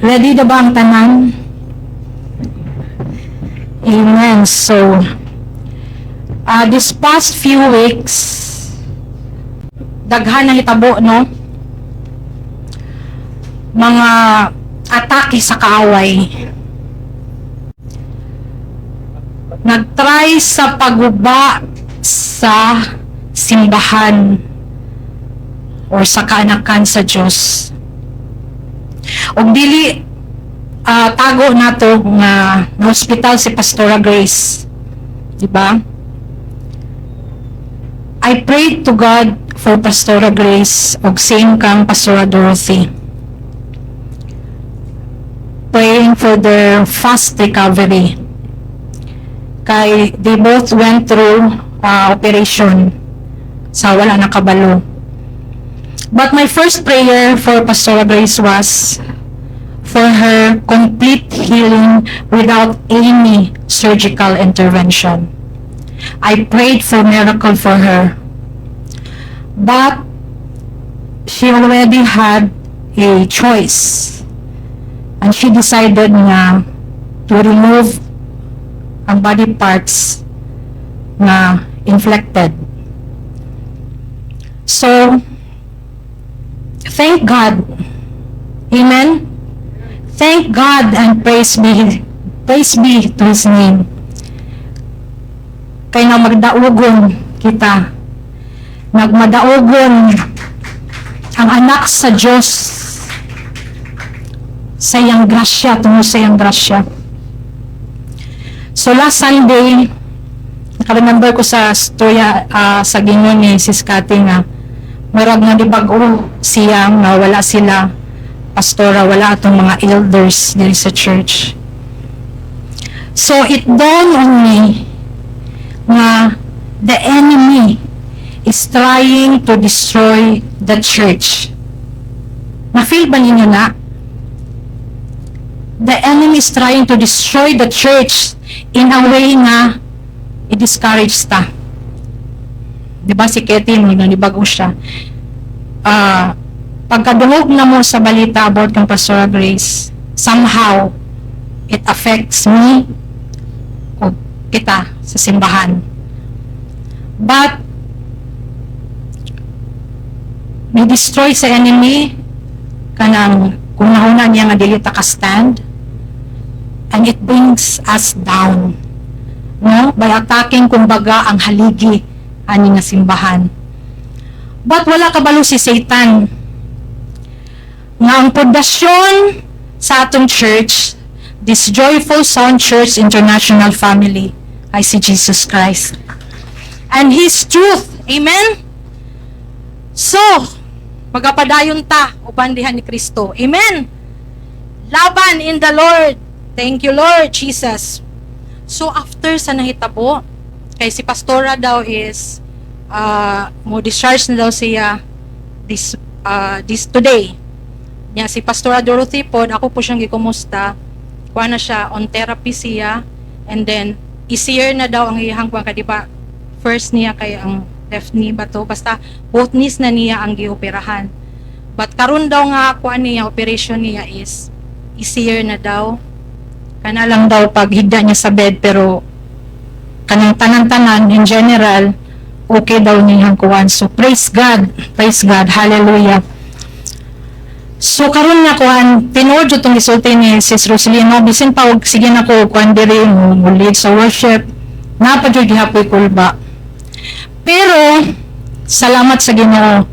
Ready na ba ang tanan? Amen. So, this past few weeks, daghan na hitabo, no? Mga atake sa kaaway. Nagtry sa pagguba sa simbahan or sa kaanakan sa Diyos. Og dili tago nato nga hospital si Pastora Grace, di ba? I prayed to God for Pastora Grace og same kang Pastora Dorothy, praying for their fast recovery kay they both went through operation sa wala nakabalo. But my first prayer for Pastora Grace was for her complete healing without any surgical intervention. I prayed for miracle for her. But she already had a choice. And she decided na to remove ang body parts na inflected. So, thank God. Amen? Thank God and praise be to His name. Kaya na magdaogon kita. Nagmadaogon ang anak sa Diyos sa iyang grasya, tungo sa iyang grasya. So last Sunday, naka-remember ko sa storya sa Ginoo ni Sis Cathy nga marag nga di bag-o siya nga wala sila pastora, wala atong mga elders diri sa church. So it dawned on me nga the enemy is trying to destroy the church. Na-feel ba ninyo na? The enemy is trying to destroy the church in a way na i-discourage ta. Diba si Ketty, nanibago siya. Pagkadungog na mo sa balita about kang Pastora Grace, somehow, it affects me o kita sa simbahan. But, may destroy sa enemy kanang kung nauna niya nga dili ta ka stand, and it brings us down, no? By attacking kumbaga ang haligi ani nga simbahan. But wala kabalo si Satan nga ang pundasyon sa atong church, this Joyful Sound Church International Family, ay si Jesus Christ and His truth. Amen? So, magapadayon ta uban diha ni Kristo. Amen? Laban in the Lord. Thank you, Lord Jesus. So, after sa nahitabo, kay si Pastora daw is mo discharge na daw siya this today. Nya si Pastora Dorothy po, ako po siyang gikumusta. Kuha na siya on therapy siya, and then easier na daw ang iyang kuha ka, di ba? First niya kay ang left knee ba to, basta both knees na niya ang gioperahan. But karon daw nga kuha niya operation niya is easier na daw. Kana lang daw pag higda niya sa bed, pero kanang tanan-tanan in general okay daw niyang kuwan. So praise God, hallelujah. So karon nga kuan tinuod jud tong gisulti ni Sis Rosalina, bisin pa og sige na ko kuan diri mo lead sa worship, napa jud gihapoy kulba. Pero salamat sa Ginoo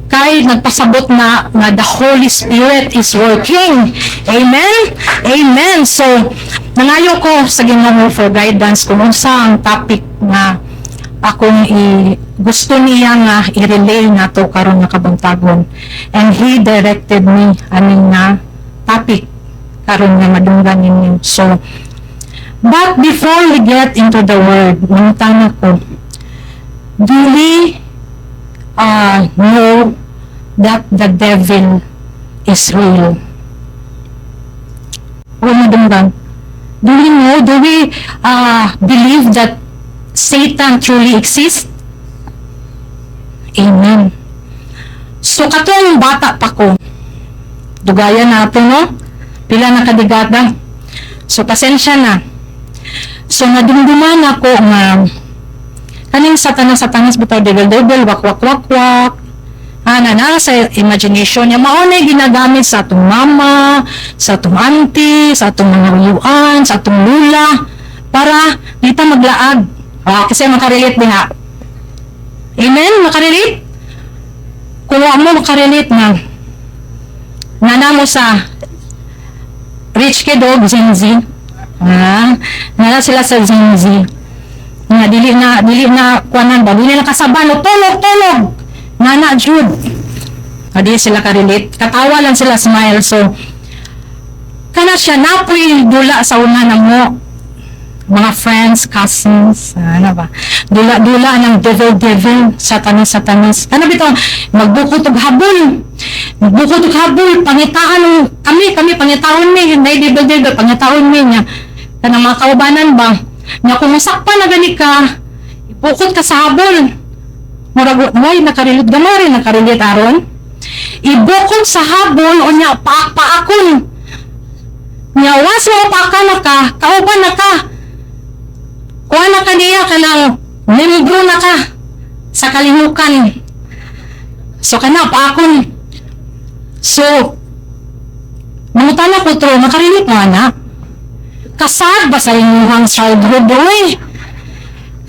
kay nagpasabot na nga the Holy Spirit is working. Amen. Amen. So nangayo ko sa Ginoo for guidance kung unsa ang topic na akong gusto niya nga i-relay na to karon nga kabuntagon, and He directed me aning nga topic karon nga madunggan ninyo. So, but before we get into the word, mangutana ko, do we know that the devil is real? O madunggan? Do we know? Do we believe that Satan truly exists? Amen. So, katong bata pa ko, dugayan natin, no? pila na kadigada. So, pasensya na. So, nadumduman ako nga, kaning satanas bitaw devil, wak. Nara sa imagination niya, maunay ginagamit sa atong mama, sa atong auntie, sa atong mga uyuan, sa atong lula, para dito maglaag. Kasi makarelate diha. Amen? Makarelate? Kung mo makarelate na, nana mo sa rich kid o Gen Z, nana sila sa Gen Z, nga dili na kuanan ba, dili na kasabano, tulog, nana Jude, di sila ka-relate, katawa lang sila, smile. So kana siya napoy dula sa una na mo, mga friends, cousins, dula ng devil, satanas, ano bitaw, magbukod og habol, pangitaan kami pangitaon mi, hindi devil, pangitaon mi niya, kanang mga kaubanan ba, nga kung masakpan na gani ka, ibukod ka sa habol, murag, nakarilit aron, ibukod sa habol, o niya, paakon, niya, was mo paaka na ka, kauban na ka, kuha na ka niya ka ng membro na ka sa kalimukan. So, kana, paakon. So, mangutana ko to, makarilit mo, anak. Kasad ba sa inyong childhood, boy?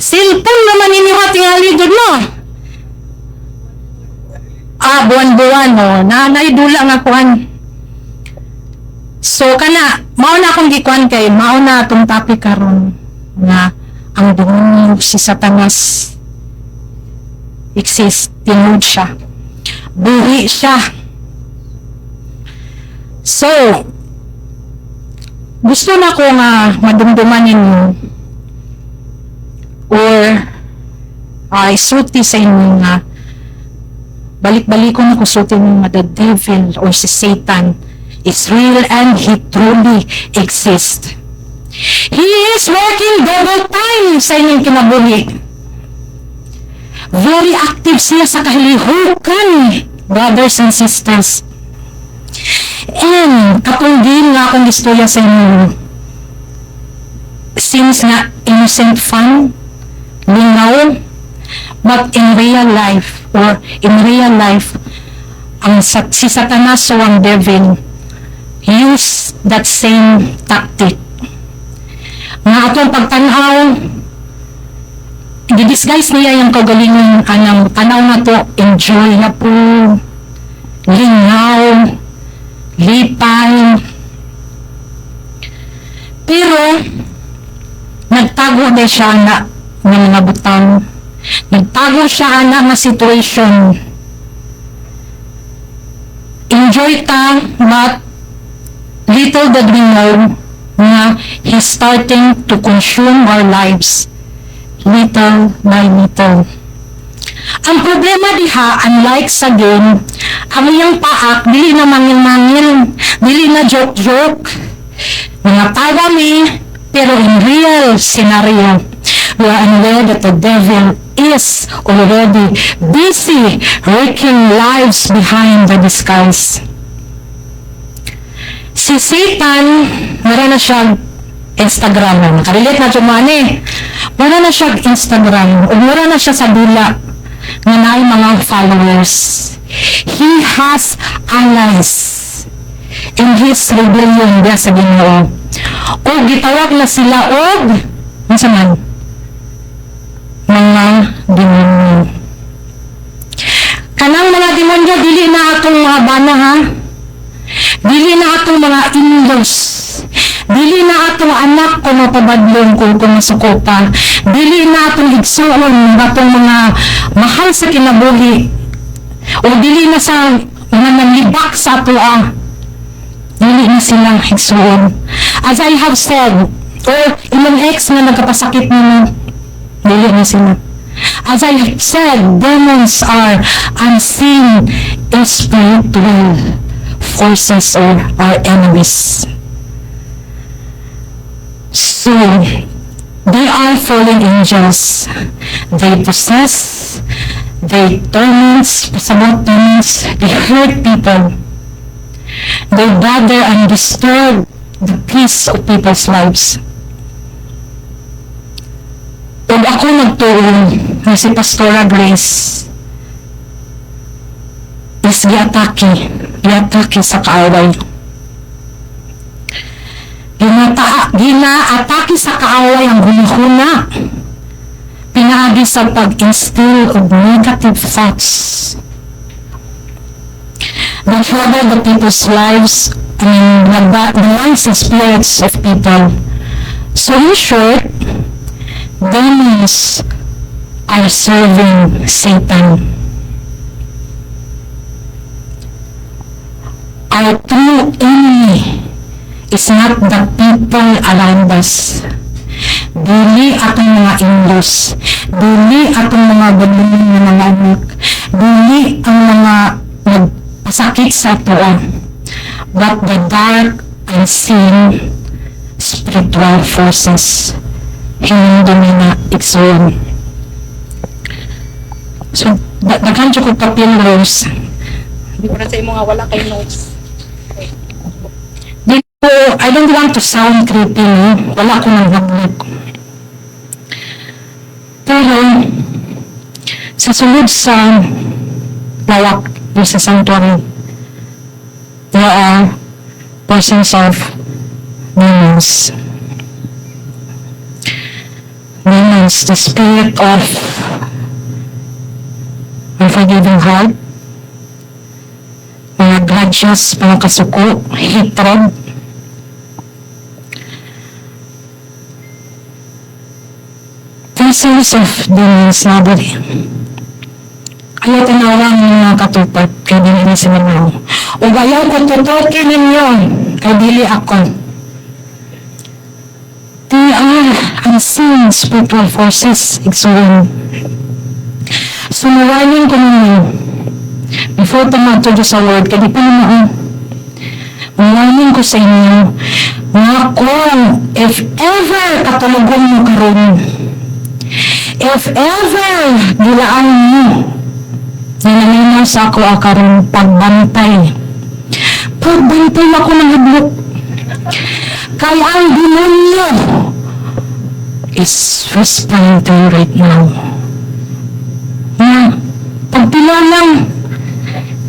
Cellphone naman inyong tingali doon mo. Buwan-buwan, naidula nga kuhan. So, kana, mauna akong gikuhan kay, mauna itong topic karon nga, ang demonyo si Satanas exist, tinud siya, buhi siya. So, gusto na ko nga madumduman ninyo or isulti sa inyo nga balik-balikon ako sulti ninyo nga the devil or si Satan is real and he truly exists. He is working double time sa inyong kinabuhi. Very active siya sa kahilihukan, brothers and sisters. And katong din nga akong istorya sa inyo, seems na innocent fun, lingaw, but in real life, si Satanas o ang devil use that same tactic. Nga atong pagtanaw, i-disguise niya yung kagalingon anang tanaw na to, enjoy na po, lingaw, lipay. Pero, nagtago na siya na ng mga butang. Nagtago siya na nga situation. Enjoy ta, but little did we know na he's starting to consume our lives little by little. Ang problema diha, unlike sa game, ang iyang paak, dili na mangil-mangil, dili na joke-joke, mga tawa mi, pero in real scenario, we are aware that the devil is already busy wreaking lives behind the disguise. Si Satan, meron na siya Instagram. Nakarelate na siya mani. Meron na siya Instagram. O meron na siya sa dula na naay mga followers. He has allies in his rebellion diya sa Ginoo. O gitawag na sila og man mga demonyo. Kanang mga demonyo dili na atong mga bana ha. Dili na atong mga in-laws. Dili na atong anak kung mapabadlong kung masukopa. Dili na atong igsuon batong mga mahal sa kinabuhi. O dili na sa mga nanlibak sa atua. Dili na silang igsuon. As I have said, o ilang ex na nagkapasakit nila, dili na sila. As I have said, demons are unseen spiritual forces or our enemies. So, they are fallen angels. They possess, they torment, they hurt people. They bother and disturb the peace of people's lives. Pag ako nagtuon na si Pastora Grace is giatake sa kaaway. Ginaatake sa kaaway ang hunahuna. Pinaagi sa pag-instill of negative thoughts. They trouble the people's lives, the minds and spirits of people. So in short, demons are serving Satan. Our true enemy is not the people around us. Dili atong mga Indus, dili atong mga babunin na mga anak, dili ang mga nagpasakit sa tuwa, but the dark, unseen, spiritual forces hindi na iksuon. So, daghan ko papel, Rose. Hindi ko na sa imo nga wala kay notes. I don't want to sound creepy, no? Wala ko nang hablog. Pero, sa sulod sa lawak sa sanctuary, there are persons of demons. Demons, the spirit of unforgiving heart, mga grudges, mga kasuko, hatred, thousands of demons na dali. Ayaw tinawang mga katupat, kay dili na sila mo. O ayaw ko tutukin ninyo, kay dili ako. They are unseen spiritual forces, igsuon. So, nawanin ko ninyo, before tumato sa word, kaya di pa naman, nawanin ko sa inyo, nga kung, if ever katulugon mo karon, if ever gilaan mo, nilalaman sa ako akaroon pagbantay ako ng hablok. Kaya ang demonyo is whispering to you right now. Na pagpila lang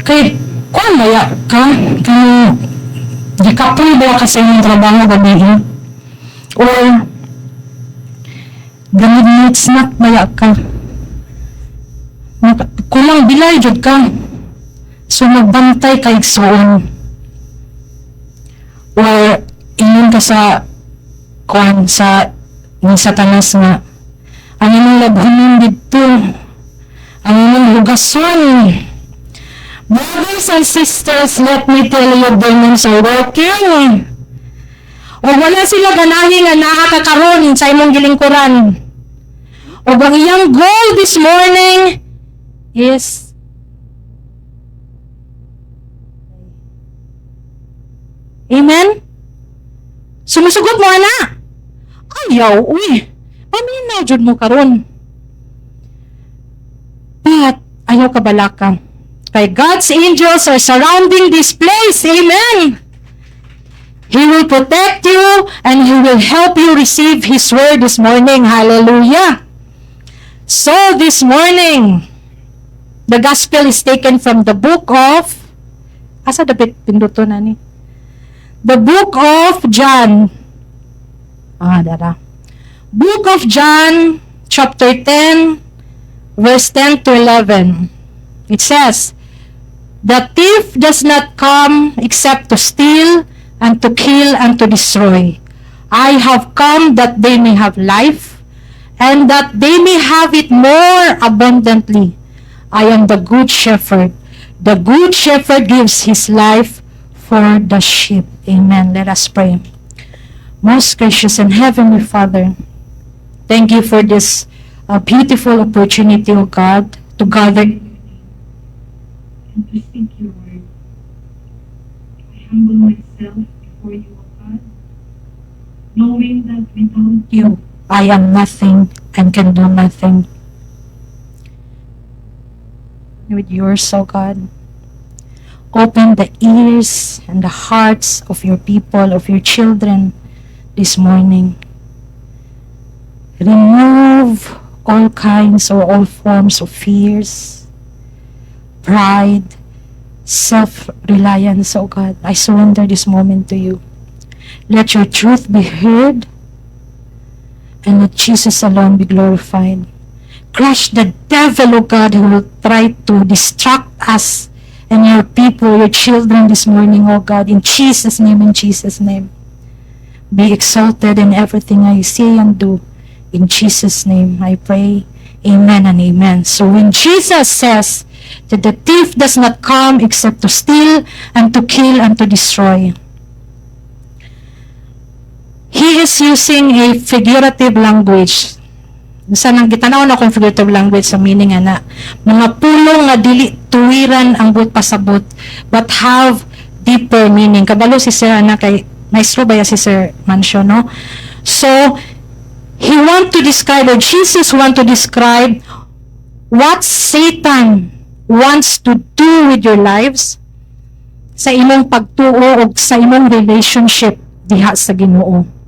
kay kung maya ka, kung di ka po ba ka sa inyong trabaho gabihin, or ganun nights na maya ka, kulang bilay jud ka, so magbantay ka igsuon, or ingon ka sa kuan sa ni Satanas nga ang imong labhanon dito, ang imong hugason. Brothers and sisters, let me tell you, demons are working. O wala sila ganahi nga nakakakaroon sa imong gilingkuran. O ang iyang goal this morning is amen? Sumusugot mo, ana? Ayaw, uy. Paminaw jud mo karon. But, ayaw ka balaka. Kay God's angels are surrounding this place. Amen. He will protect you and He will help you receive His word this morning. Hallelujah. So this morning, the gospel is taken from the book of, asa dapat pinduto na ni? The book of John. Book of John, chapter 10, verse 10 to 11. It says, "The thief does not come except to steal and to kill and to destroy. I have come that they may have life, and that they may have it more abundantly. I am the good shepherd. The good shepherd gives his life for the sheep." Amen. Let us pray. Most gracious and heavenly Father, thank you for this beautiful opportunity, O God, to gather and to seek your word. I humble myself before you, O God, knowing that without you, I am nothing and can do nothing. With yours, O God. Open the ears and the hearts of your people, of your children this morning. Remove all kinds or all forms of fears, pride, self-reliance, oh God. I surrender this moment to you. Let your truth be heard, and let Jesus alone be glorified. Crush the devil, oh God, who will try to distract us and your people, your children this morning, oh God, in Jesus' name, in Jesus' name. Be exalted in everything I say and do. In Jesus' name, I pray. Amen and amen. So when Jesus says that the thief does not come except to steal and to kill and to destroy, he is using a figurative language. Saan ang gitanaw na kung figurative language sa meaning na mga pulong nga dili tuwiran ang but pasabot but have deeper meaning. Kabalo si Sir kay maestro ba si Sir Mancio, no? So he want to describe, or Jesus want to describe what Satan wants to do with your lives sa imong pagtuo o sa imong relationship diha sa Ginoo.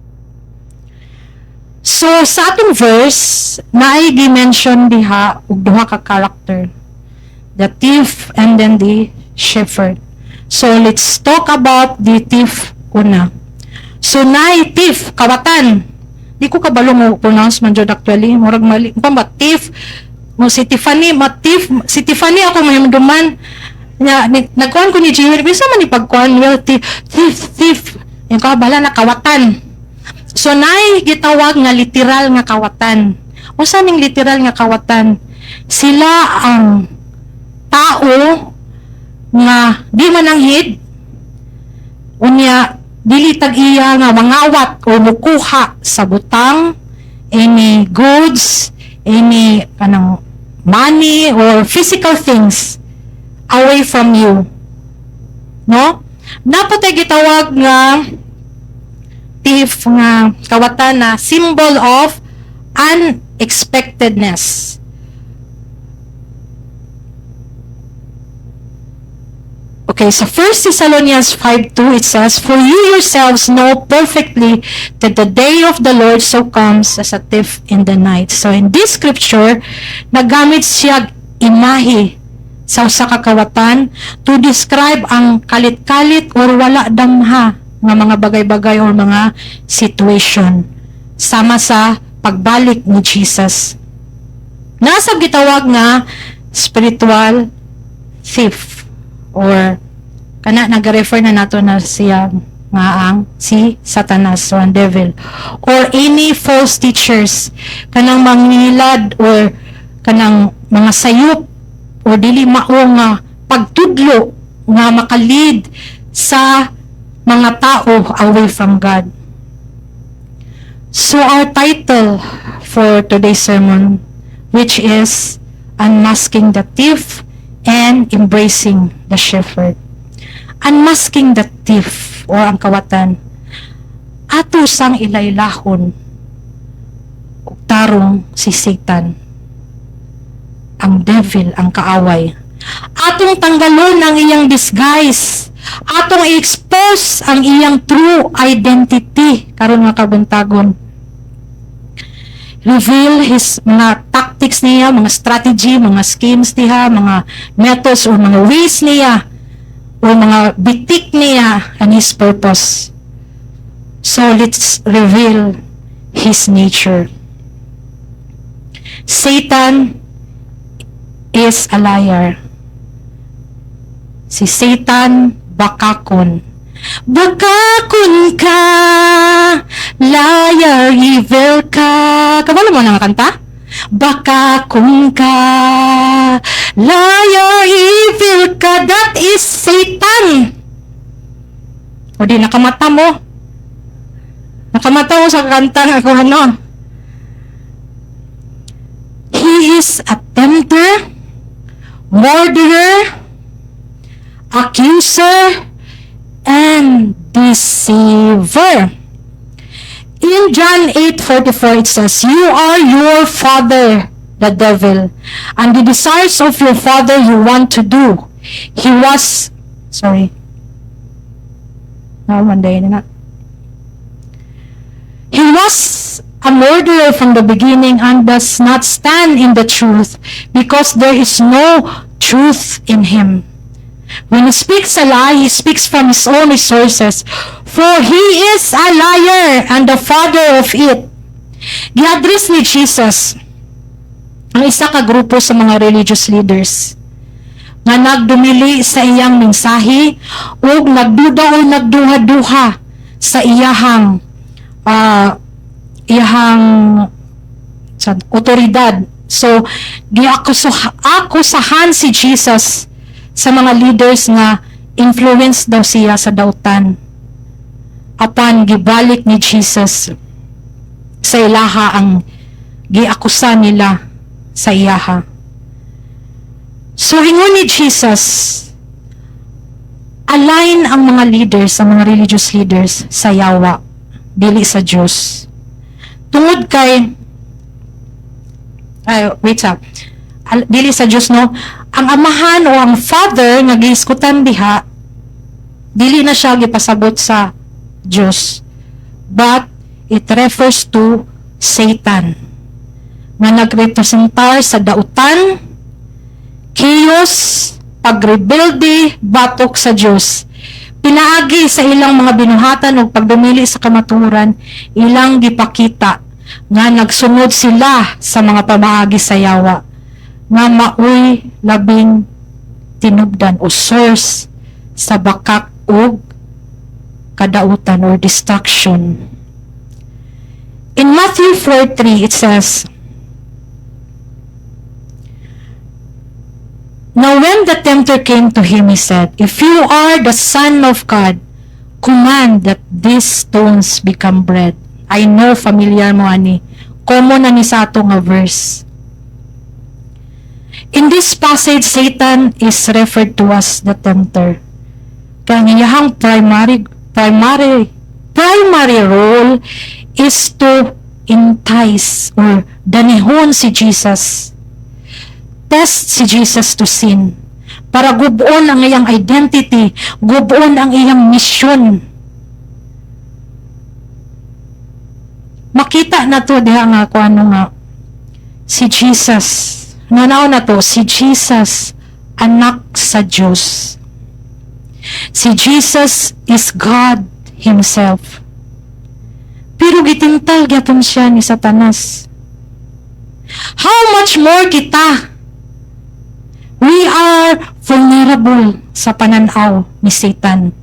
So, sa atong verse, naay gi-mention diha og duha ka character. The thief and then the shepherd. So, let's talk about the thief una. So, naay thief, kawatan. Di ko kabalo mo pronounce man jud actually. Murag mali. Ba thief? Mo si Tiffany, thief. Si Tiffany ako mahimduman. Nagkuhan ko ni Jerry. Bisa man ipagkuhan. Well, thief. Yung kabala na kawatan. So, naay gitawag nga literal nga kawatan. O saan yung literal nga kawatan? Sila ang tao nga di mananghid, unya dili tag-iya nga mangawat o mukuha sa butang, any goods, any kanang money or physical things away from you. No? Dapat ay gitawag nga thief nga kawatan na symbol of unexpectedness. Okay, so 1 Thessalonians 5:2 it says, "For you yourselves know perfectly that the day of the Lord so comes as a thief in the night." So in this scripture, nagamit siya imahe sa usa ka kawatan to describe ang kalit-kalit or wala damha nga mga bagay-bagay or mga situation sama sa pagbalik ni Jesus. Nasa gitawag nga spiritual thief or kana nag-refer na nato na siya nga ang si Satanas or ang devil or any false teachers kanang mangilad or kanang mga sayop or dili mao nga pagtudlo nga makalid sa mga tao away from God. So our title for today's sermon, which is Unmasking the Thief and Embracing the Shepherd. Unmasking the thief or ang kawatan. Ato sang ilaylahon ug tarong si Satan, ang devil, ang kaaway. Atong tanggalon ang iyang disguise. Atong i-expose ang iyang true identity karon nga kabuntagon. Reveal his mga tactics niya, mga strategy, mga schemes niya, mga methods or mga ways niya o mga bitik niya and his purpose. So let's reveal his nature. Satan is a liar. Si Satan bakakon. Bakakon ka, liar, evil ka. Kabalo mo na nga kanta? Bakakon ka, liar, evil ka. That is Satan. O di, nakamata mo. Nakamata mo sa kanta nga kung ano. He is a tempter, murderer, accuser, and deceiver. In John 8:44 it says, "You are your father, the devil, and the desires of your father you want to do." He was Sorry. No, one day na. He was a murderer from the beginning and does not stand in the truth because there is no truth in him. When he speaks a lie, he speaks from his own resources, for he is a liar and the father of it. Gi-address ni Jesus ang isa ka grupo sa mga religious leaders nga nagdumili sa iyang mensahe o nagduda o nagduha-duha sa iyahang otoridad. So, giakusahan si Jesus sa mga leaders nga influence daw siya sa dautan. Apan gibalik ni Jesus sa ilaha ang giakusa nila sa iyaha. So, ingon ni Jesus, align ang mga leaders, ang mga religious leaders sa yawa, dili sa Diyos. Tungod kay, dili sa Diyos, no? Ang amahan o ang father nga giiskutan diha, dili na siya gipasabot sa Diyos. But, it refers to Satan nga nagrepresentar sa dautan, chaos, pagrebelde, batok sa Diyos. Pinaagi sa ilang mga binuhatan o pagdumili sa kamaturan, ilang gipakita nga nagsunod sila sa mga pamaagi sa yawa nga maoy labing tinubdan o source sa bakak o kadautan or destruction. In Matthew 4:3 it says, "Now when the tempter came to him, he said, 'If you are the Son of God, command that these stones become bread.'" I know familiar mo ani. Common na ni sa ato nga verse. In this passage, Satan is referred to as the tempter. Kaya ang iyahang primary role is to entice or danihon si Jesus. Test si Jesus to sin. Para gubuon ang iyang identity, gubuon ang iyang mission. Makita na to diha nga kung ano nga si Jesus. Nanaw na to, si Jesus anak sa Diyos. Si Jesus is God Himself. Pero gitintal gyapon siya ni Satanas. How much more kita? We are vulnerable sa pananaw ni Satan.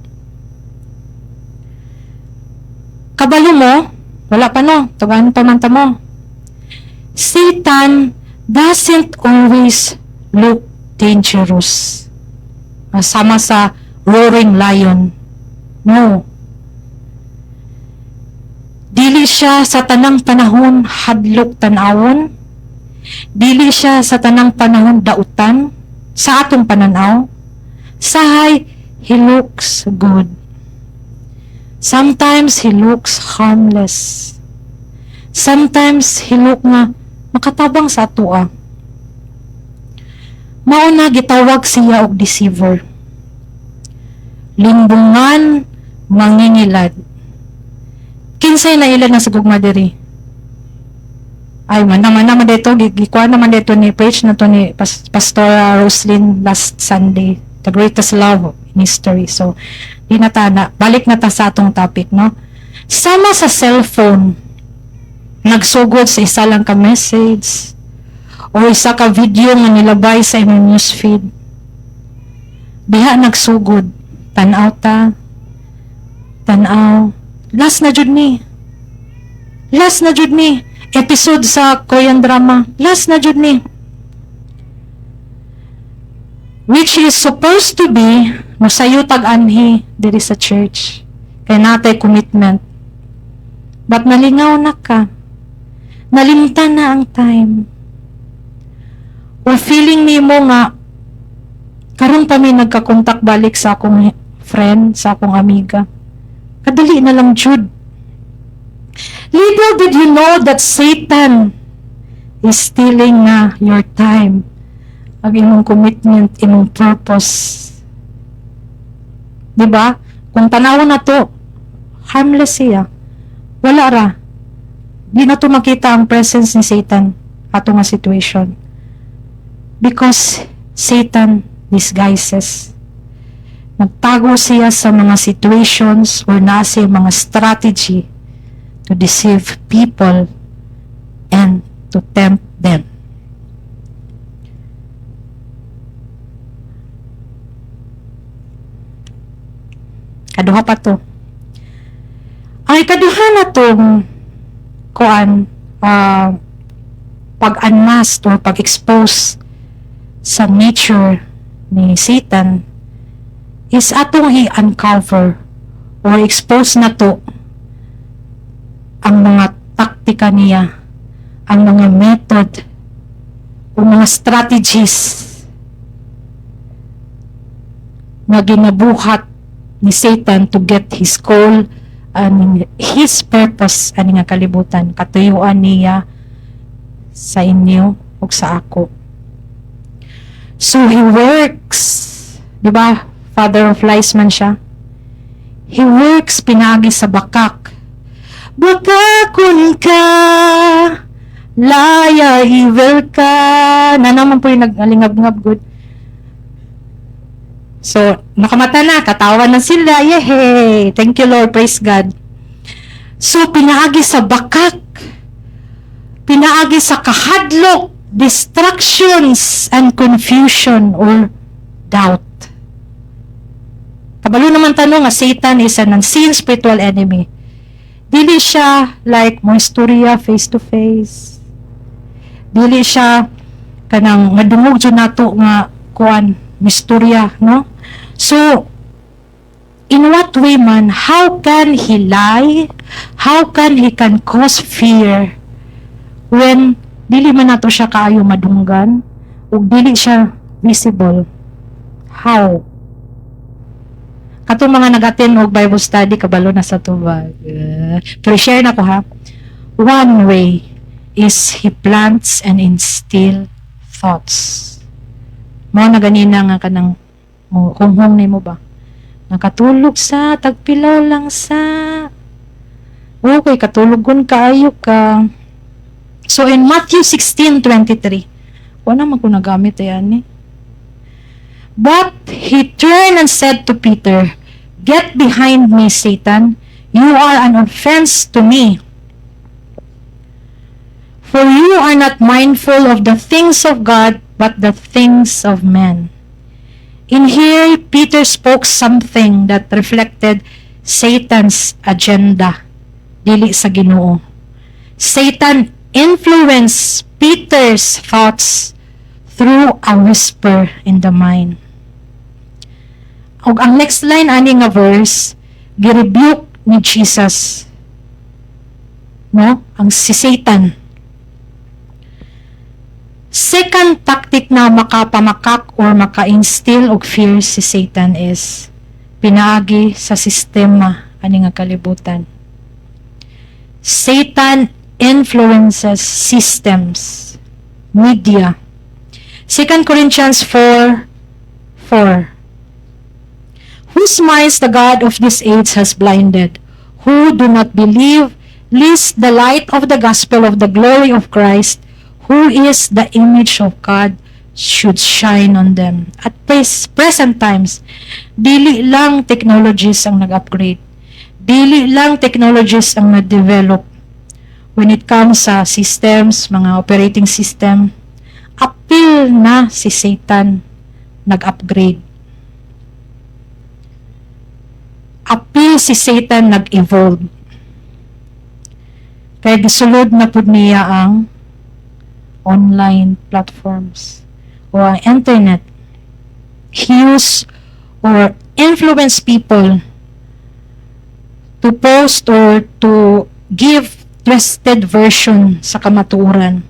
Kabalo mo, wala pa no, tagaan pa man ta mo. Satan doesn't always look dangerous. Sama sa roaring lion. No. Dili siya sa tanang panahon hadlok tanawon. Dili siya sa tanang panahon dautan sa atong pananaw. Sahay, he looks good. Sometimes he looks harmless. Sometimes he look nga makatabang sa atua. Mauna gitawag siya og deceiver. Limbungan, mangingilad. Kinsay na ilan na sa gugma diri? Ay, naman dito, gikuha naman dito ni preach na to ni Pastor Roslyn last Sunday, the greatest love in history. So, di na ta na, balik na ta sa atong topic, no? Sama sa cellphone, nagsugod sa isa lang ka message, o isa ka video nga nilabay sa imong newsfeed. Diha nagsugod, tanaw ta, tanaw, last na jud ni, episode sa Korean drama, last na jud ni. Which is supposed to be, masayo tag-anhi diri sa church. Kaya natay commitment. But nalingaw na ka. Nalimtan na ang time. Or feeling ni mo nga, karon pa may nagkakontak balik sa akong friend, sa akong amiga. Kadali na lang jud. Little did you know that Satan is stealing na your time, ang imong commitment, imong purpose. Di ba? Kung tanaw na to, harmless siya. Wala ra. Di na to makita ang presence ni Satan ato nga situation. Because Satan disguises. Nagtago siya sa mga situations or nasa mga strategy to deceive people and to tempt them. Kaduha pa to. Ay, kaduha na tong pag-unmask or pag-expose sa nature ni Satan is atong i-uncover or expose na to ang mga taktika niya, ang mga method o mga strategies na ginabuhat ni Satan to get his goal and his purpose ani nga kalibutan, katuyuan niya sa inyo o sa ako. So he works, di ba? Father of lies man siya. He works pinagi sa bakak. Bakakon ka, laya evil ka. Na naman po yung nag-alingab-ngab good. So, nakamata na, katawa na sila. Yehey! Thank you, Lord. Praise God. So, pinaagi sa bakak. Pinaagi sa kahadlok, distractions, and confusion or doubt. Kabalo naman tanong nga, Satan is an unseen spiritual enemy. Dili siya like mo istorya face-to-face. Dili siya kanang madungog dyan nato nga kuan, misturya, no? So, in what way man, how can he lie? How can he can cause fear when dili man nato siya kaayo madunggan o dili siya visible? How? Kato mga nag-attend og Bible study, kabalo na sa tubag. Pero share na ko ha. One way is he plants and instill thoughts. Mo na ganina nga kanang hunghong ni mo ba? Nakatulog sa tagpilaw lang sa okay, katulugon kaayo ka. So in Matthew 16:23, wala man ko nagamit yan eh. But he turned and said to Peter, "Get behind me, Satan. You are an offense to me. For you are not mindful of the things of God, but the things of men." In here, Peter spoke something that reflected Satan's agenda, dili sa Ginoo. Satan influenced Peter's thoughts through a whisper in the mind. Og ang next line ani nga verse, girebuke ni Jesus, no? Ang si Satan. Second tactic na makapamakak or maka-instill og fear si Satan is pinaagi sa sistema ani nga kalibutan. Satan influences systems, media. 2 Corinthians 4:4. Whose minds the God of this age has blinded, who do not believe, lest the light of the gospel of the glory of Christ, who is the image of God, should shine on them. At present times, dili lang technologies ang nag-upgrade. Dili lang technologies ang nag-develop. When it comes sa systems, mga operating system, appeal na si Satan nag-upgrade. Appeal si Satan nag-evolve. Kaya gisulod na pud niya ang online platforms o ang internet. Use or influence people to post or to give twisted version sa kamatuoran,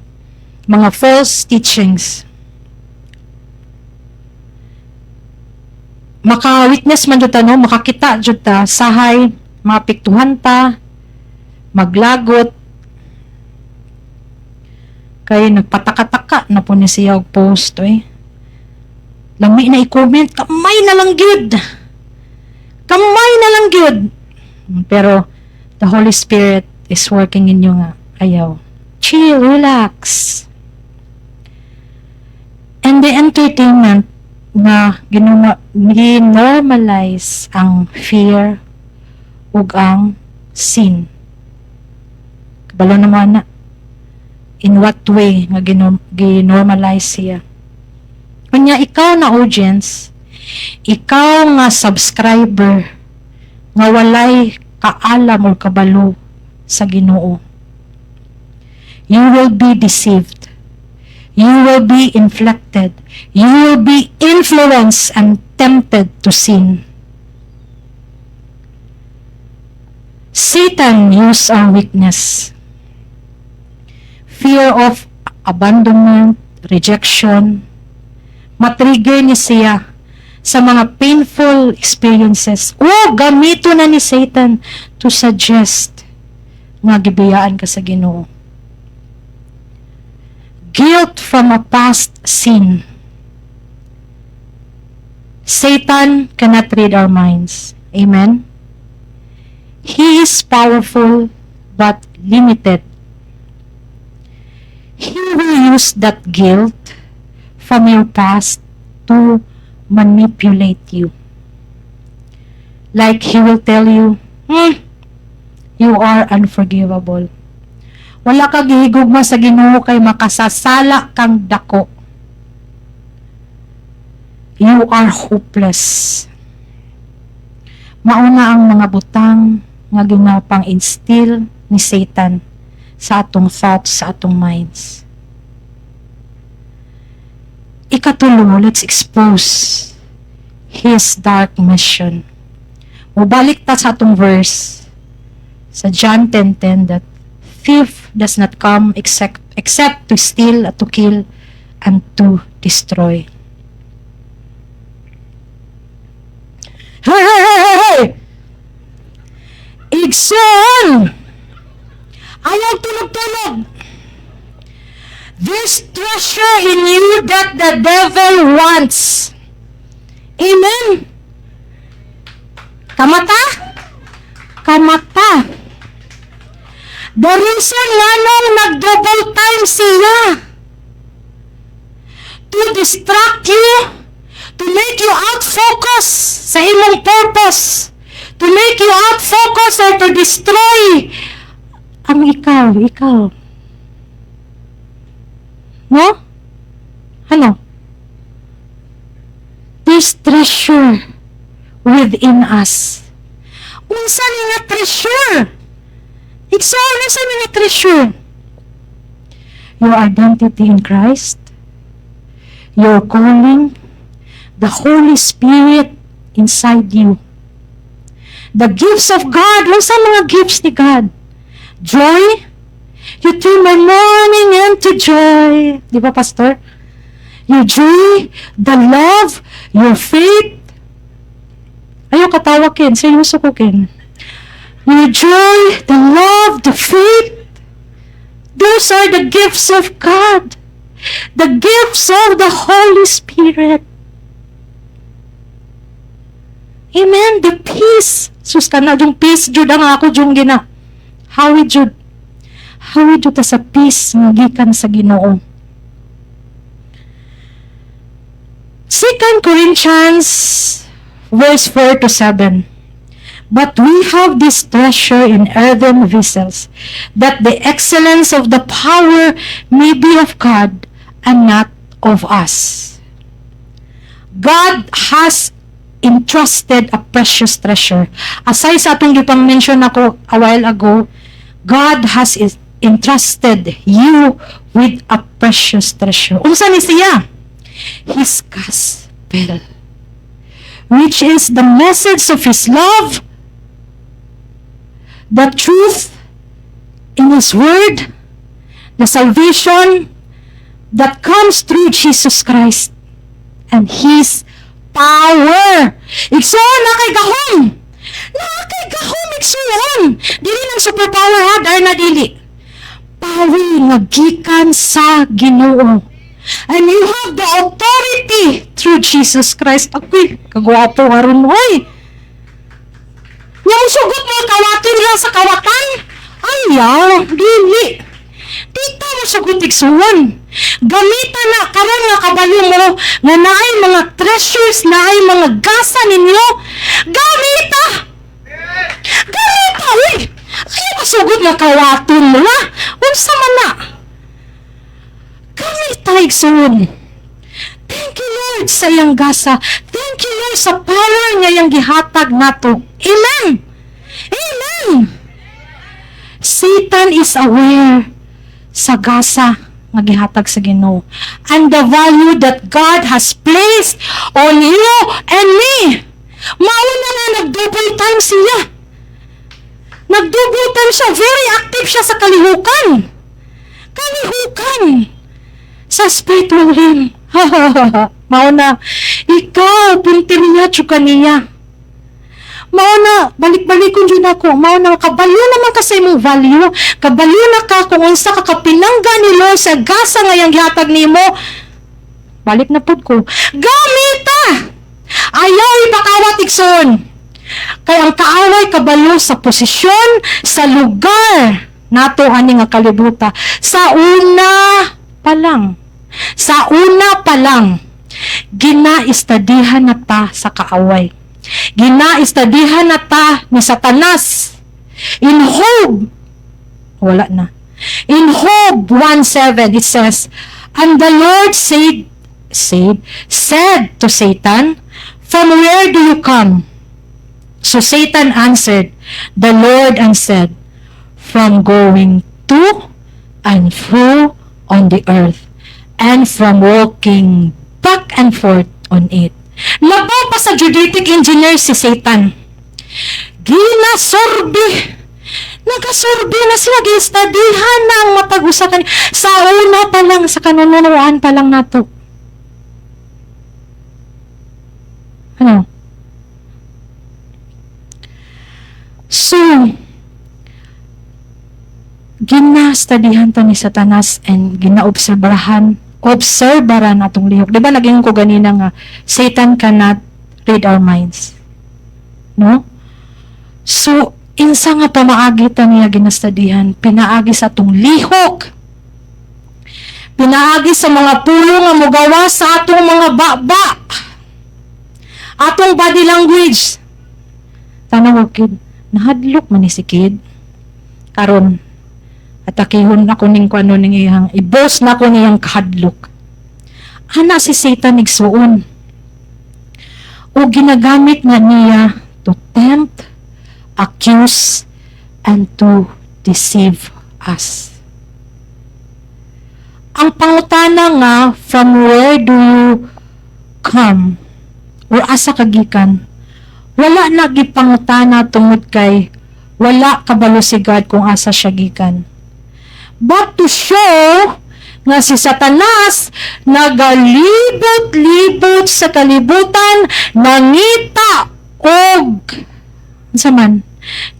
mga false teachings. Maka-witness man jud ta, no? Makakita jud ta sahay mapiktuhan ta, maglagot, kay nagpataka-taka na po niya siya og post lami na i-comment, kamay na lang gyud, Kamay na lang gyud. Pero the Holy Spirit is working in you nga. Ayaw. Chill, relax. And the entertainment na ginormalize ang fear ug ang sin. Kabalo naman na. In what way nga ginormalize siya? Kanya ikaw na audience, ikaw nga subscriber, nga walay kaalam o kabalo sa Ginoo. You will be deceived. You will be inflected. You will be influenced and tempted to sin. Satan used our weakness. Fear of abandonment, rejection, matrigger ni siya sa mga painful experiences. O gamito na ni Satan to suggest nga gibiyaan ka sa Ginoo. Guilt from a past sin. Satan cannot read our minds. Amen? He is powerful but limited. He will use that guilt from your past to manipulate you. Like he will tell you, you are unforgivable. Wala ka gihigugma sa Ginoo kay makasasala kang dako. You are hopeless. Mauna ang mga butang nga ginapang instill ni Satan sa atong thoughts, sa atong minds. Ikatulo, let's expose his dark mission. Mubalik ta sa atong verse sa John 10:10 that thief does not come except to steal, to kill, and to destroy. Hey! Igsoon! Ayaw tulog-tulog! There's treasure in you that the devil wants. Amen? Kamata? Kamata. The reason nga nung nag-double time siya to distract you, to make you out focus sa imong purpose, to make you out focus or to destroy ang ikaw. No? Ano? There's treasure within us. Unsa ni nga treasure? Iksaon na sa mga treasure. Your identity in Christ, your calling, the Holy Spirit inside you. The gifts of God. Unsa mga gifts ni God? Joy. You turn my mourning into joy. Di ba, Pastor? Your joy, the love, your faith. Ayaw katawa, Ken. Seryoso ko, Ken. Your joy, the love, the faith. Those are the gifts of God. The gifts of the Holy Spirit. Amen. The peace. Sus ka na, yung peace, Jud, ang ako, yung gina. Hawi, Jud. Hawi, Jud, sa peace, nga gikan sa Ginoo. 2 Corinthians, verse 4-7. But we have this treasure in earthen vessels, that the excellence of the power may be of God and not of us. God has entrusted a precious treasure. Aside sa atong gipang mention ako a while ago, God has entrusted you with a precious treasure. Unsa ni siya? His gospel, which is the message of His love, the truth in His word, the salvation that comes through Jesus Christ and His power. Igsoon na kay gahom. Na kay gahom igsoon. Dili ng superpower ha, dahil na dili. Power nga gikan sa Ginoo. And you have the authority through Jesus Christ. Ako'y kagwapo haron, hoy. Yung sugot mo kawatin lang sa kawatan? Ayaw, dili. Dito mo sugot igsuon. Gamita na karon nga kabalo mo nga naay mga treasures, naay mga gasa ninyo. Gamita! Gamita, uy! Ayaw masugot nga kawatin mo na. Unsa man na? Gamita igsuon. Thank you, Lord, sa iyang gasa. Thank you, Lord, sa power niya yung gihatag nato. Amen! Amen! Satan is aware sa gasa nga gihatag sa Ginoo and the value that God has placed on you and me. Mauna nga nag-double time siya. Nag-double time siya. Very active siya sa kalihukan. Kalihukan. Sa spiritual realm. Mauna, ikaw, puntirya, tsuka niya. Mauna, balik-balikon dyan ako. Mauna, kabalo naman kasi mong value. Kabalo na ka kung unsa ka kapinangga ni Lord sa gasa ngayang gihatag nimo. Balik na pod ko. Gamita! Ayaw ipakawat igsoon. Kaya ang kaaway kabalo sa posisyon, sa lugar nato ani nga kalibuta. Sa una pa lang. Sa una pa lang, ginaistadihan na ta sa kaaway. Ginaistadihan na ta ni Satanas. In Job, wala na. In Job 1:7, it says, and the Lord said to Satan, from where do you come? So Satan answered the Lord and said, from going to and fro on the earth, and from walking back and forth on it. Labaw pa sa geodetic engineer si Satan. Ginasorbe. Nagasorbe na siya. Gistadihan na ang mapag-usapan. Sa una pa lang, sa kanununuan pa lang nato. Ano? So, ginastadihan to ni Satanas and ginaobserbahan atong lihok. Diba naging ko ganina nga, Satan cannot read our minds. No? So, insa nga pamaagi ta niya ginastadihan, pinaagi sa atong lihok. Pinaagi sa mga pulo nga mugawa sa atong mga baba. Atong body language. Tanaw kid, nahadlok man ni si kid. Karon, atakihon ako ning kuano ning iyang ibos na ko niyang kahadlok. Ana si Satan igsuon. O ginagamit nga niya to tempt, accuse, and to deceive us. Ang pangutana nga, from where do you come? Or asa kagikan? Wala na gipangutana tungod kay wala kabalo si God kung asa siya gikan. But to show nga si Satanas nagalibot-libot sa kalibutan, nangita og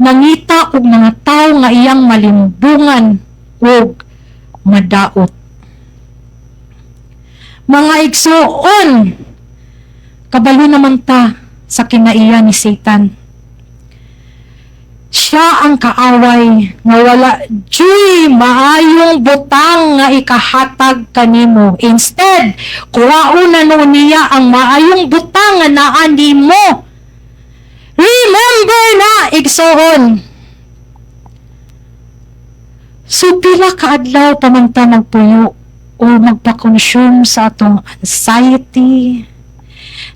nangita og mga tao nga iyang malimbungan og madaot. Mga igsuon, kabalo naman ta sa kinaiya ni Satan. Siya ang kaaway nga wala joy maayong butang nga ikahatag kanimo. Instead, kuwaon na no niya ang maayong butang nga naa nimo. Remember na igsoon. So pila ka adlaw pa man ta magpuyo o magpa-consume sa atong anxiety,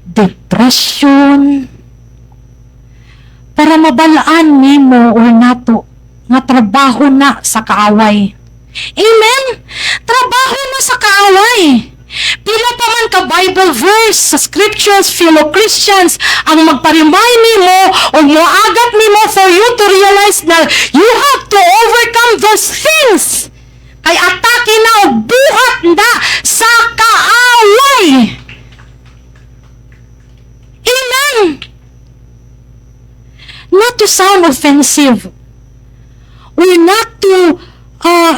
depression, para mabalaan nimo or nato nga trabaho na sa kaaway. Amen? Trabaho na sa kaaway. Pila pa man ka Bible verse sa scriptures, fellow Christians, ang magparimay nimo o moagat nimo for you to realize na you have to overcome those things. Kay atake na o buhat na sa kaaway. Amen? Not to sound offensive or not to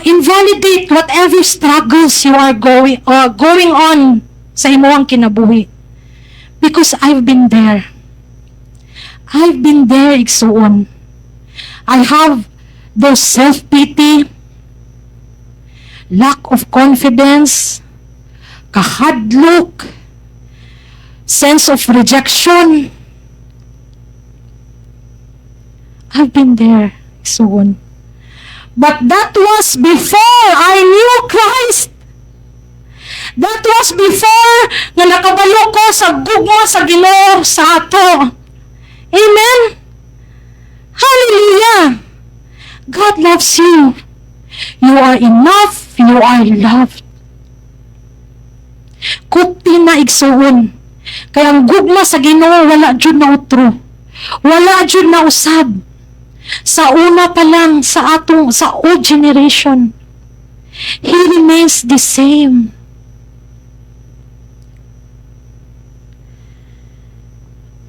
invalidate whatever struggles you are going on sa imong kinabuhi, because I've been there. I've been there, igsuon. I have those self-pity, lack of confidence, kahadlok, sense of rejection. I've been there, igsuon. But that was before I knew Christ. That was before nga nakabalo ko sa gugma sa Ginoo sa ato. Amen? Hallelujah! God loves you. You are enough. You are loved. Kuti na igsuon. Kaya ang gugma sa Ginoo wala jud na utro. Wala jud na usab. Sa una pa lang sa old generation, He remains the same.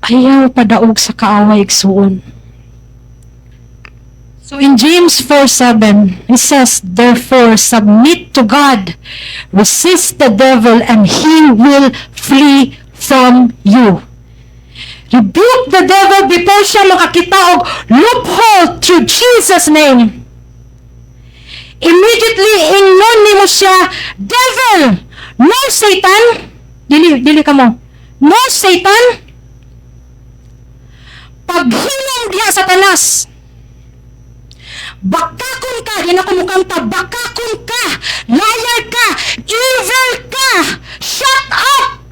Ayaw padaog sa kaaway igsuon. So in James 4:7, it says, "Therefore submit to God, resist the devil, and he will flee from you." Rebuke the devil before siya makakita og loophole through Jesus' name. Immediately ingnon nimo siya, "Devil, no Satan." Dili ka mo. "No Satan." Paghilom diha Satanas. Bakakon ka, di na kumukanta, bakakon ka, liar ka, evil ka, shut up!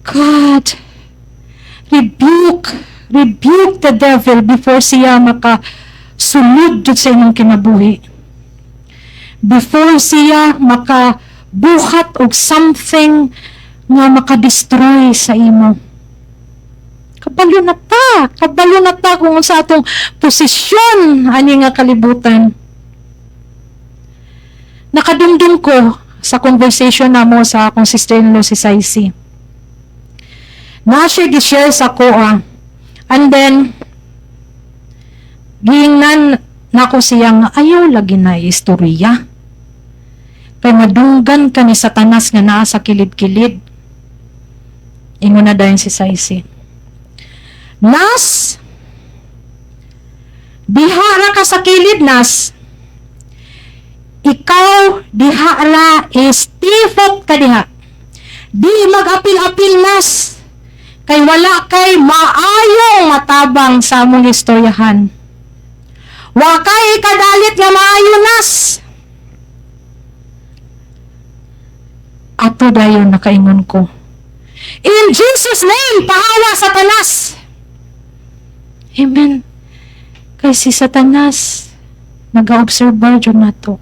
God, rebuke the devil before siya makasulod sa inyong kinabuhi. Before siya makabuhat og something nga makadestroy sa imo. Kabalo na ta kung sa atong posisyon ani nga kalibutan. Nakadumdum ko sa conversation namo sa akong sister-in-law si Saisi. Na siya gi-share sa ko and then gingnan nako siya nga ayaw lagi na istorya. Kay madunggan ka ni Satanas nga naa sa kilid-kilid. Ingon na dayon si Saisi. Nas, dihara ka sa kilid, Nas. Ikaw, dihara, istifot ka diha. Di mag-apil-apil, Nas. Kay wala kay maayong matabang sa among istoryahan. Wa kay kadalit nga maayo, Nas. Ato dayon nakaingon ko. In Jesus' name, pahawa Satanas. Amen. Kay si Satanas, nag-observer dyan na to.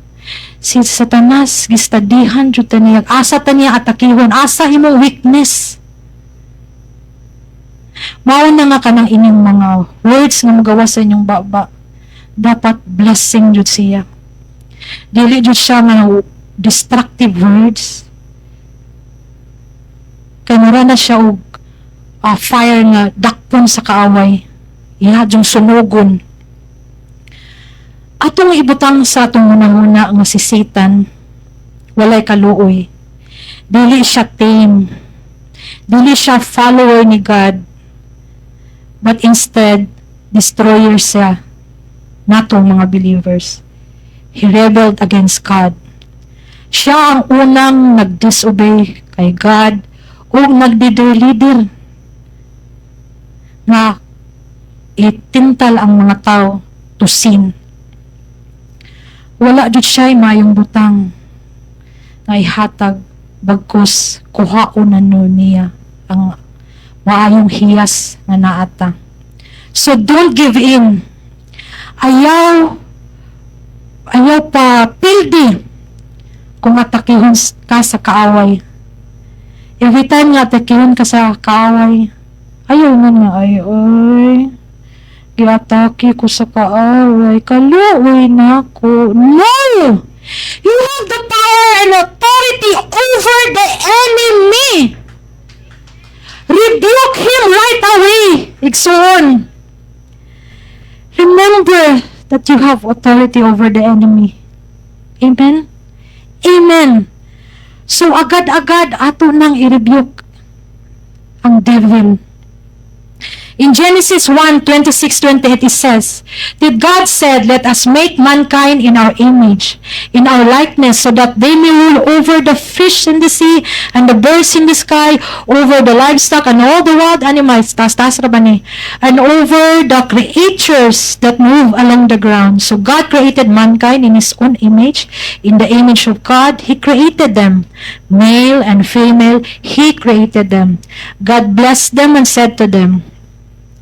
Si Satanas, gistadihan dyan niya. Asa ta niya atakihon. Asa imong weakness. Mao na nga ka ng inyong mga words na magawa sa inyong baba. Dapat blessing dyan siya. Dili dyan siya nga destructive words. Kaya mara na siya og fire nga dakpon sa kaaway. Ihadyong sunugon. Atong ibutang sa atong hunahuna nga si Satan, walay kaluoy. Dili siya tame. Dili siya follower ni God. But instead, destroyer siya natong mga believers. He rebelled against God. Siya ang unang nag-disobey kay God o nagdider-leader na itintal ang mga tao to sin. Wala jud siya mayong butang na ihatag bagkus kuhaon na niya ang maayong hiyas nga naata. So don't give in. Ayaw pa pildi kung atakihon ka sa kaaway. Every time nga atakihon ka sa kaaway, ayaw nga ay giatake ko sa kaaway, kaluoy na ko. No! You have the power and authority over the enemy. Rebuke him right away. Igsoon. Remember that you have authority over the enemy. Amen? Amen. So agad-agad ato nang i-rebuke ang devil In Genesis 1:26-28, it says, "Did God said, let us make mankind in our image, in our likeness, so that they may rule over the fish in the sea, and the birds in the sky, over the livestock, and all the wild animals," tas ra ba ni? "And over the creatures that move along the ground." So God created mankind in His own image. In the image of God, He created them. Male and female, He created them. God blessed them and said to them,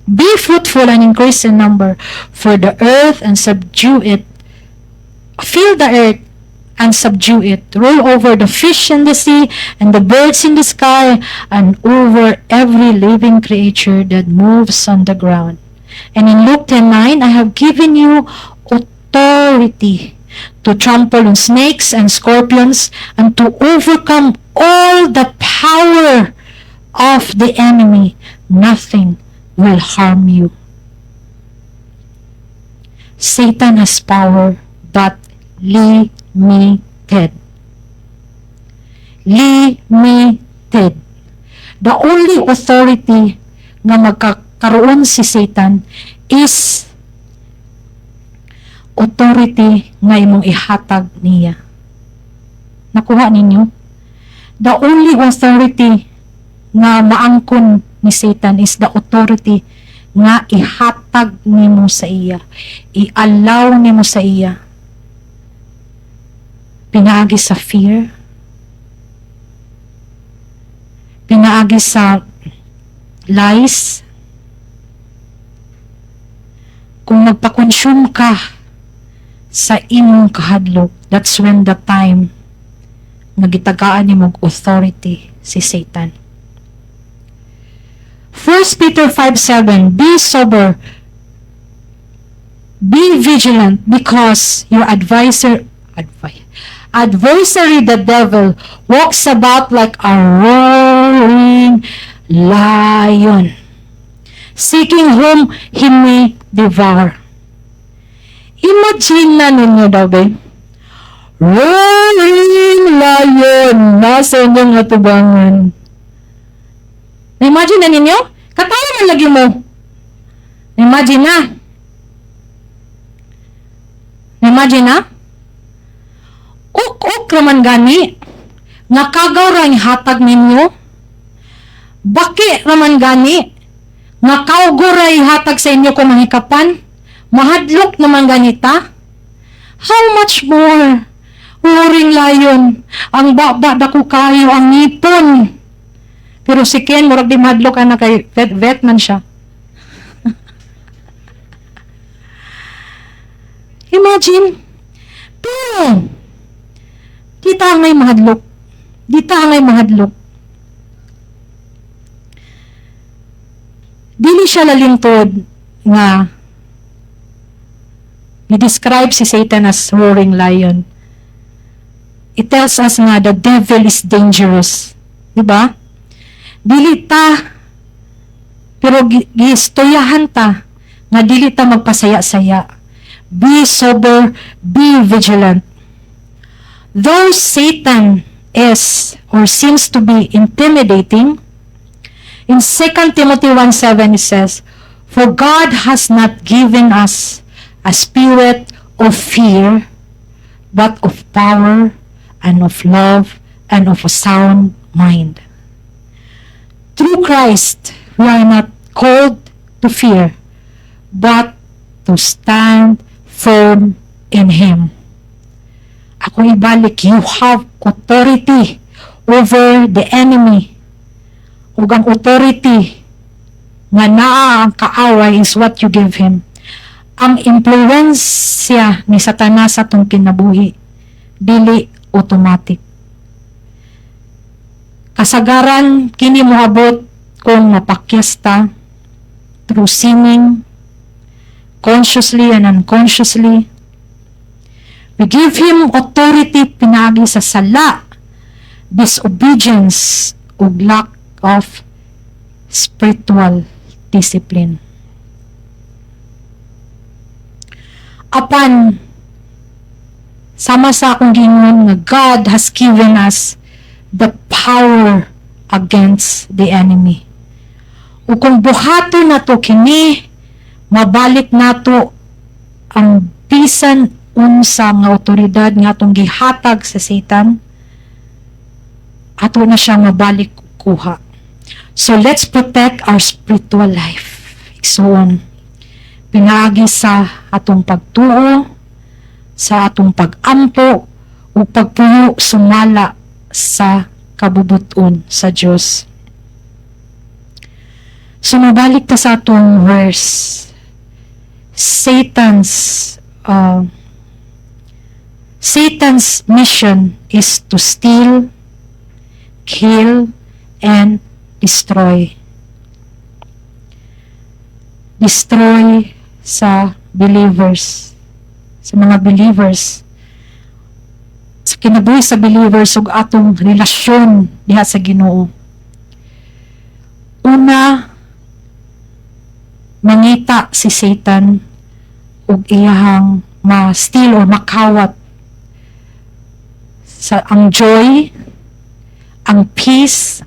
"Be fruitful and increase in number, for the earth and subdue it. Fill the earth and subdue it. Rule over the fish in the sea and the birds in the sky, and over every living creature that moves on the ground." And in Luke 10:9, "I have given you authority to trample on snakes and scorpions, and to overcome all the power of the enemy. Nothing will harm you." Satan has power, but limited. Limited. The only authority na magkakaroon si Satan is authority nga imong ihatag niya. Nakuha ninyo? The only authority nga maangkon ni Satan is the authority nga ihatag nimo sa iya, i-allow nimo sa iya. Pinaagi sa fear, pinaagi sa lies. Kung magpa-consume ka sa imong kahadlok, that's when the time nga gitagaan nimong authority si Satan. 1 Peter 5:7, "Be sober, be vigilant, because your adversary, the devil, walks about like a roaring lion, seeking whom he may devour." Imagine na ninyo daw, babe. Roaring lion, nasa inyong atubangan. Imagine na ninyo? Katawa man lagi mo. Imagine na. Imagine na. Uk raman gani. Nakagaw ra ang hatag ninyo. Baki raman gani. Nakaugo ra ang hatag sa inyo kung mahikapan. Mahadlok naman ganita. How much more? Roaring lion. Ang baba dako kayo, ang ngipon. Pero si Ken, murag di madlok na kay vet man siya. Imagine. Pero, di tangay mahadlok. Di tangay mahadlok. Dili siya lalingtod nga i-describe si Satan as roaring lion. It tells us nga the devil is dangerous. Diba? Dili ta, pero giistoyahan ta, nga dili ta magpasaya-saya. Be sober, be vigilant. Though Satan is or seems to be intimidating, in 2 Timothy 1:7 it says, "For God has not given us a spirit of fear, but of power and of love and of a sound mind." Through Christ, we are not called to fear, but to stand firm in Him. Ako ibalik, you have authority over the enemy. Ug ang authority nga naa ang kaaway is what you give him. Ang impluwensya ni Satanas sa atong kinabuhi dili automatic. Kasagaran kini moabot kung mapakyesta through sinning, consciously and unconsciously. We give him authority pinagi sa sala, disobedience, ug lack of spiritual discipline. Apan, sama sa akong gingon nga God has given us the power against the enemy. O kung buhato na to kini, mabalik nato ang bisan unsa nga otoridad nga atong gihatag sa Satan, ato na siya mabalik kuha. So let's protect our spiritual life. Igsoon, pinaagi sa atong pagtuo, sa atong pag-ampo, o pagpuyo sumala sa kabubuton sa Dios. So mabalik ta sa atong verse. Satan's mission is to steal, kill, and destroy. Destroy sa believers, sa mga believers, sa kinabuhi sa believers ug atong relasyon diha sa Ginoo. Una, mangita si Satan ug iyahang ma-steal or makawat sa ang joy, ang peace,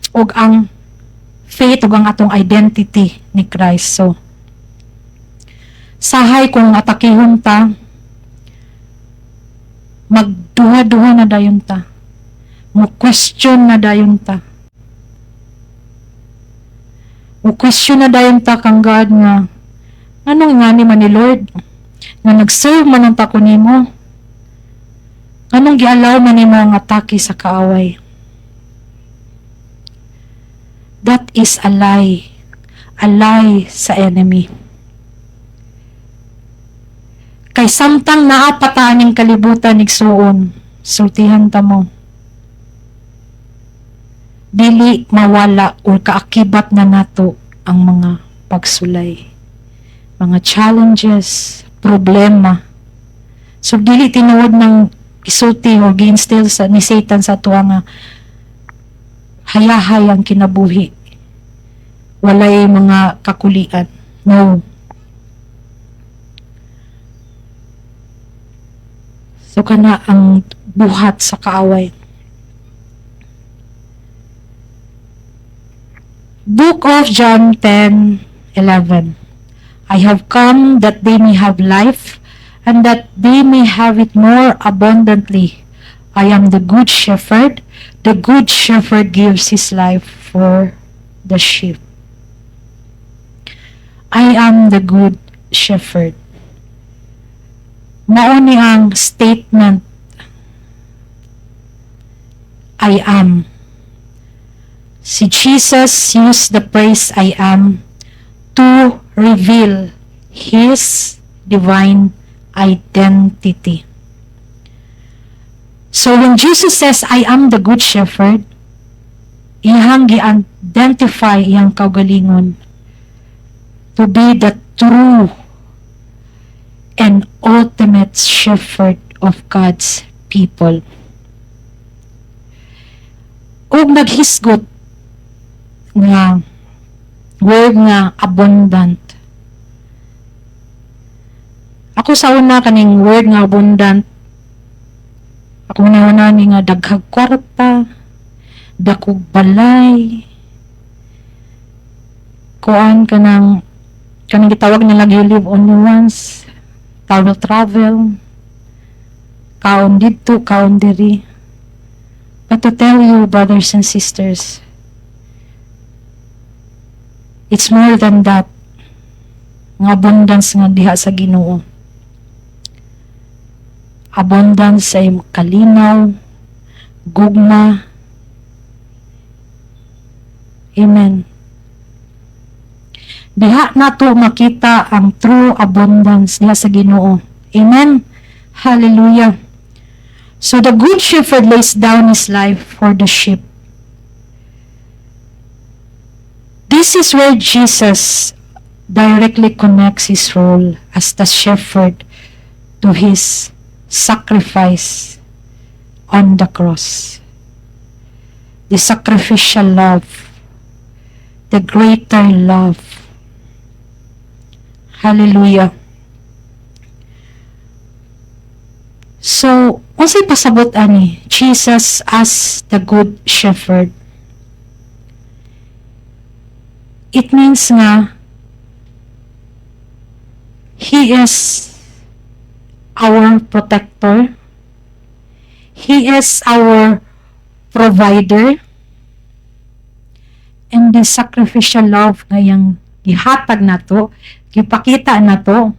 ug ang faith ug ang atong identity ni Christ. So, sahay kung atakihon ta, magduha-duha na dayon ta, mo-question na dayon ta, mo-question na dayon ta kang God nga, anong ingani man ni Lord, nga nag-serve man ang tako nimo, anong gialaw man nimo ang atake sa kaaway. That is a lie sa enemy. Kay samtang naapataan ng kalibutan igsuon, sultihan ta mo. Dili mawala o kaakibat na nato ang mga pagsulay, mga challenges, problema. So dili tinuod ng isulti o gi-instill ni Satan sa tuwa nga hayahay ang kinabuhi. Walay mga kakulian. No. So kana ang buhat sa kaaway. Book of John 10:11. I have come that they may have life and that they may have it more abundantly. I am the good shepherd. The good shepherd gives his life for the sheep. I am the good shepherd. Mao ni ang statement, I am. Si Jesus used the phrase I am to reveal his divine identity. So when Jesus says, I am the good shepherd, iyang gi-identify iyang kaugalingon to be the true and ultimate shepherd of God's people. Ug naghisgot nga word nga abundant. Ako sa una kaning word nga abundant, ako nauna ni nga daghag kwarta, dakog balay, kuan kanang gitawag nila you live only once, travel, kaon dito, kaon diri. But to tell you, brothers and sisters, it's more than that. Ng abundance nga diha sa Ginoo. Abundance sa kalinaw, gugma. Amen. Diha nato makita ang true abundance diha sa Ginoo. Amen. Hallelujah. So the good shepherd lays down his life for the sheep. This is where Jesus directly connects his role as the shepherd to his sacrifice on the cross. The sacrificial love, the greater love. Hallelujah. So, unsay pasabot ani Jesus as the good shepherd? It means nga, He is our protector. He is our provider. And the sacrificial love ngayang gihatag na to, gipakita na to,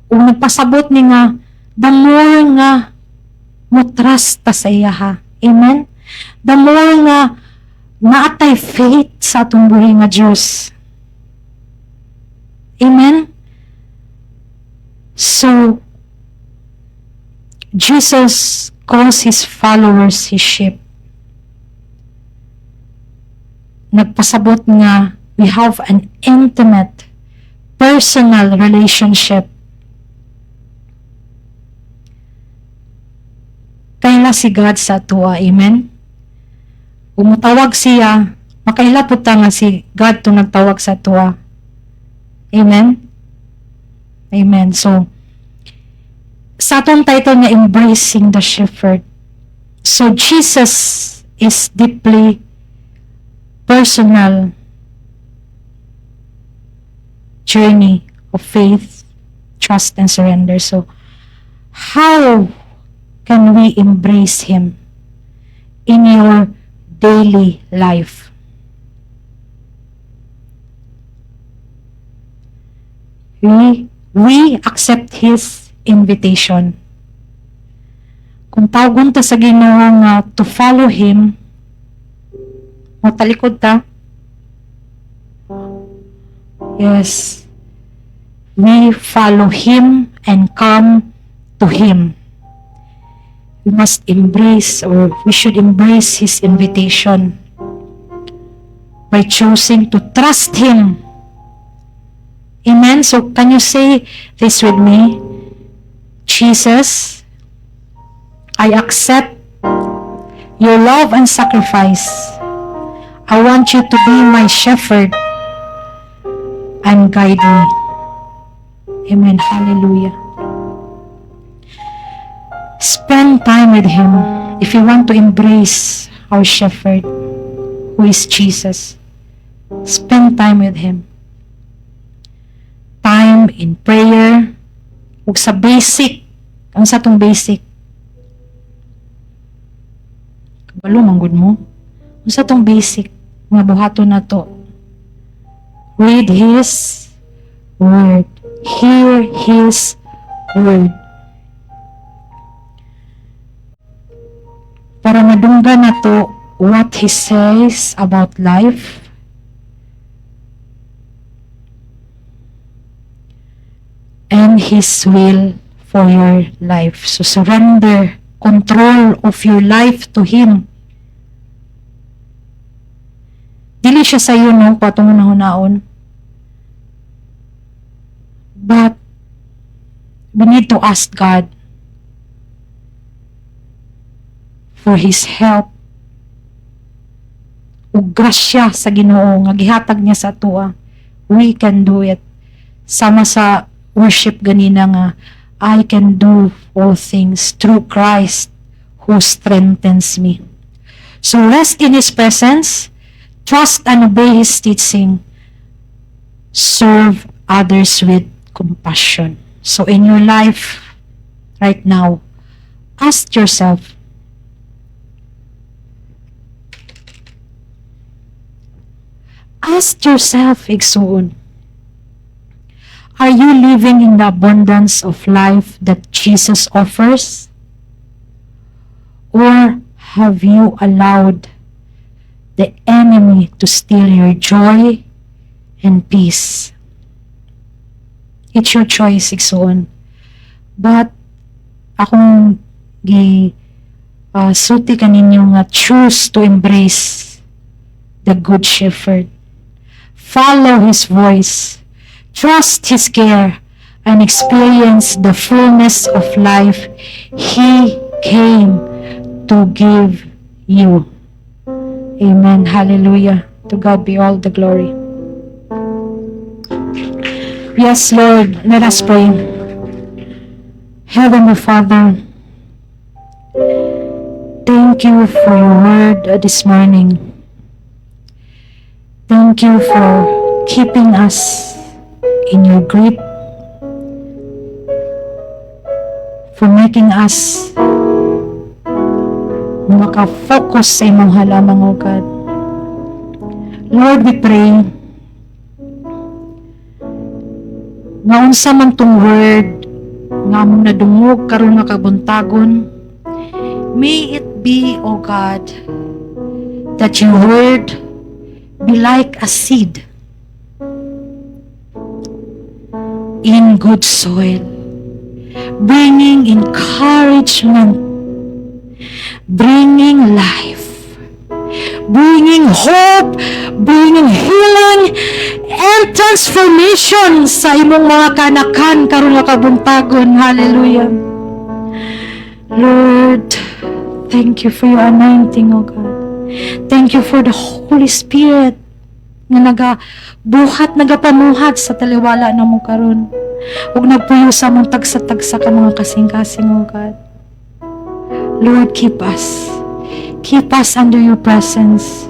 kung nagpasabot ni nga, the more nga mo trust ta sa iya ha. Amen? The more nga naatay faith sa atong buhi nga Diyos. Amen? So, Jesus calls His followers His sheep. Nagpasabot nga, we have an intimate, personal relationship. Kaila si God sa atua. Amen? Umutawag siya, makaila po ta nga si God to nagtawag sa atua. Amen? Amen. So, sa atong title nga, Embracing the Shepherd. So, Jesus is deeply personal journey of faith, trust, and surrender. So, how can we embrace Him in your daily life? We accept His invitation. Kung tawagon ta sa Ginoo nga to follow Him, matalikod ta. Yes. We follow Him and come to Him. We must embrace, or we should embrace His invitation by choosing to trust Him. Amen? So, can you say this with me? Jesus, I accept your love and sacrifice. I want you to be my shepherd and guide me. Amen. Hallelujah. Spend time with Him if you want to embrace our shepherd, who is Jesus. Spend time with Him. Time in prayer, ug sa basic, ang sa tong basic. Kabalo manggod mo. Ang sa tong basic, nga buhaton na to. Read His Word. Hear His Word. Para madunggan na to what He says about life, and His will for your life. So surrender control of your life to Him. Dili siya sa iyo, no, patong nahunaon. But we need to ask God for His help ug grasya sa Ginoo nga gihatag niya sa atua. We can do it. Sama sa worship ganina nga, I can do all things through Christ who strengthens me. So rest in His presence, trust and obey His teaching, serve others with compassion. So in your life right now, ask yourself, igsoon, are you living in the abundance of life that Jesus offers? Or have you allowed the enemy to steal your joy and peace? It's your choice, igsoon. But akong sulti kaninyo nga choose to embrace the Good Shepherd. Follow His voice. Trust His care and experience the fullness of life He came to give you. Amen. Hallelujah. To God be all the glory. Yes, Lord, let us pray. Heavenly Father, thank you for your word this morning. Thank you for keeping us in your grip, for making us makafocus sa imong halamang, O God. Lord, we pray nga unsa man tong word nga among nadungog karon nga kabuntagon, may it be, O God, that your word be like a seed in good soil, bringing encouragement, bringing life, bringing hope, bringing healing and transformation sa imong mga kanakan karon nga kabuntagon. Hallelujah. Lord, thank you for your anointing, O God. Thank you for the Holy Spirit nga nagabuhat, nagapamuhat sa taliwala na mo karon. Ug nagpuyo sa mong tagsa-tagsa ka mga kasing-kasing, O God. Lord, keep us. Keep us under your presence.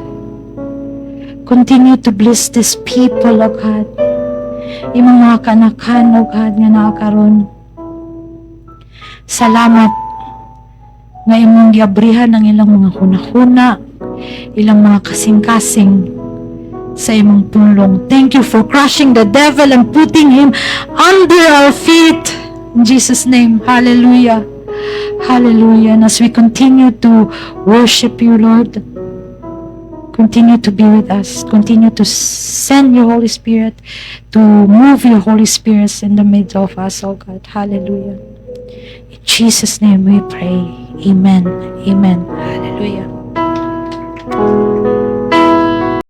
Continue to bless these people, O God. Imong mga kanakan, O God, nga naakaron. Salamat nga imong giabrihan ang ilang mga hunahuna, ilang mga kasing-kasing sa imong pulong. Thank you for crushing the devil and putting him under our feet. In Jesus' name, hallelujah. Hallelujah. And as we continue to worship you, Lord, continue to be with us. Continue to send your Holy Spirit, to move your Holy Spirit in the midst of us, oh God. Hallelujah. In Jesus' name we pray. Amen. Amen. Hallelujah.